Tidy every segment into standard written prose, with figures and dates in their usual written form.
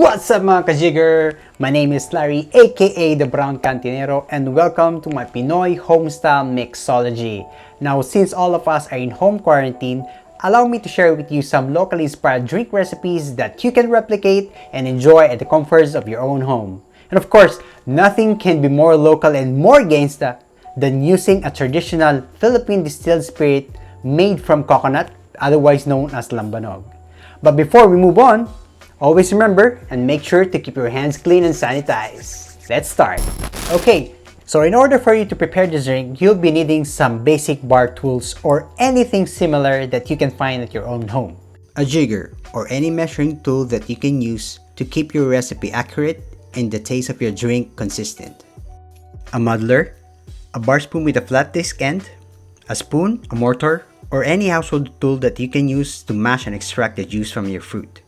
What's up mga kajigger? My name is Larry aka The Brown Cantinero and welcome to my Pinoy homestyle mixology. Now since all of us are in home quarantine, allow me to share with you some locally inspired drink recipes that you can replicate and enjoy at the comforts of your own home. And of course, nothing can be more local and more gangsta than using a traditional Philippine distilled spirit made from coconut, otherwise known as lambanog. But before we move on, always remember and make sure to keep your hands clean and sanitized. Let's start. Okay, so in order for you to prepare this drink, you'll be needing some basic bar tools or anything similar that you can find at your own home. A jigger or any measuring tool that you can use to keep your recipe accurate and the taste of your drink consistent. A muddler, a bar spoon with a flat disc end, a spoon, a mortar, or any household tool that you can use to mash and extract the juice from your fruit.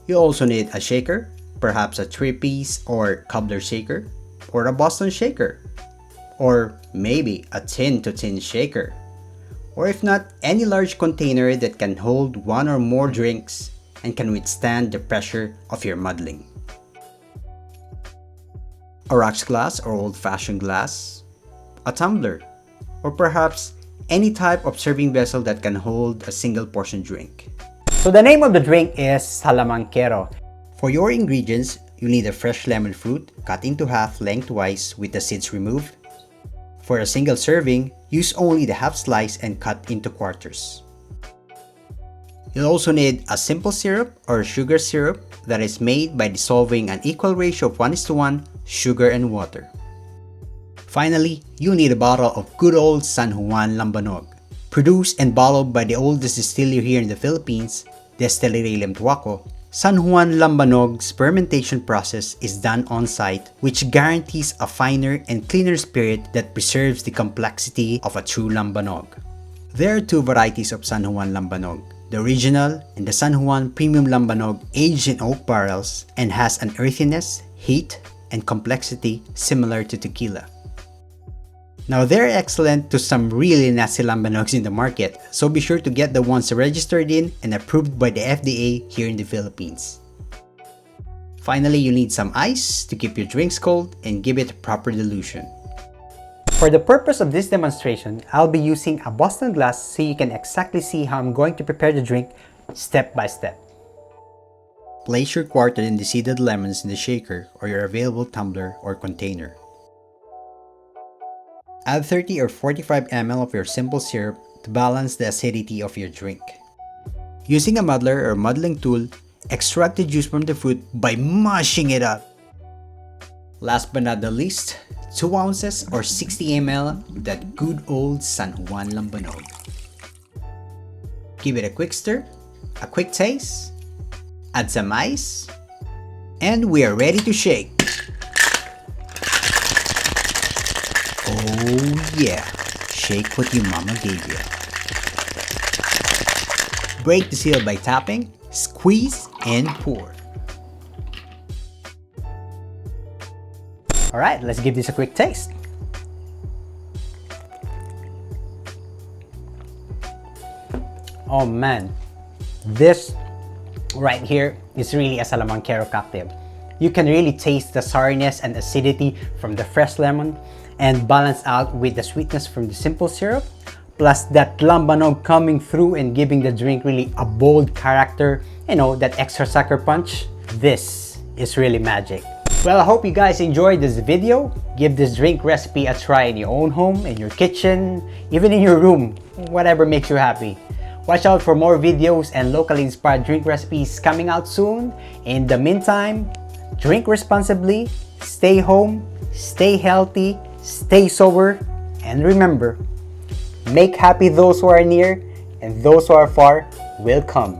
You also need a shaker, perhaps a 3-piece or cobbler shaker, or a Boston shaker, or maybe a tin-to-tin shaker, or if not, any large container that can hold one or more drinks and can withstand the pressure of your muddling. A rocks glass or old-fashioned glass, a tumbler, or perhaps any type of serving vessel that can hold a single portion drink. So the name of the drink is Salamangkero. For your ingredients, you need a fresh lemon fruit cut into half lengthwise with the seeds removed. For a single serving, use only the half slice and cut into quarters. You'll also need a simple syrup or sugar syrup that is made by dissolving an equal ratio of 1:1 sugar and water. Finally, you'll need a bottle of good old San Juan Lambanog. Produced and bottled by the oldest distillery here in the Philippines, Destillery Limtuaco, San Juan Lambanog's fermentation process is done on-site, which guarantees a finer and cleaner spirit that preserves the complexity of a true Lambanog. There are two varieties of San Juan Lambanog, the original and the San Juan Premium Lambanog, aged in oak barrels and has an earthiness, heat, and complexity similar to tequila. Now they're excellent to some really nasty lambanogs in the market, so be sure to get the ones registered in and approved by the FDA here in the Philippines. Finally, you need some ice to keep your drinks cold and give it proper dilution. For the purpose of this demonstration, I'll be using a Boston glass so you can exactly see how I'm going to prepare the drink step by step. Place your quartered and deseeded lemons in the shaker or your available tumbler or container. Add 30 or 45 ml of your simple syrup to balance the acidity of your drink. Using a muddler or muddling tool, extract the juice from the fruit by mushing it up. Last but not the least, 2 ounces or 60 ml of that good old San Juan Lambanog. Give it a quick stir, a quick taste, add some ice, and we are ready to shake. Oh yeah, shake what your mama gave you. Break the seal by tapping, squeeze, and pour. Alright, let's give this a quick taste. Oh man, this right here is really a Salamangkero cocktail. You can really taste the sourness and acidity from the fresh lemon and balance out with the sweetness from the simple syrup, plus that lambanog coming through and giving the drink really a bold character, you know, that extra sucker punch. This is really magic. Well, I hope you guys enjoyed this video. Give this drink recipe a try in your own home, in your kitchen, even in your room, whatever makes you happy. Watch out for more videos and locally inspired drink recipes coming out soon. In the meantime, drink responsibly, stay home, stay healthy, stay sober, and remember, make happy those who are near and those who are far will come.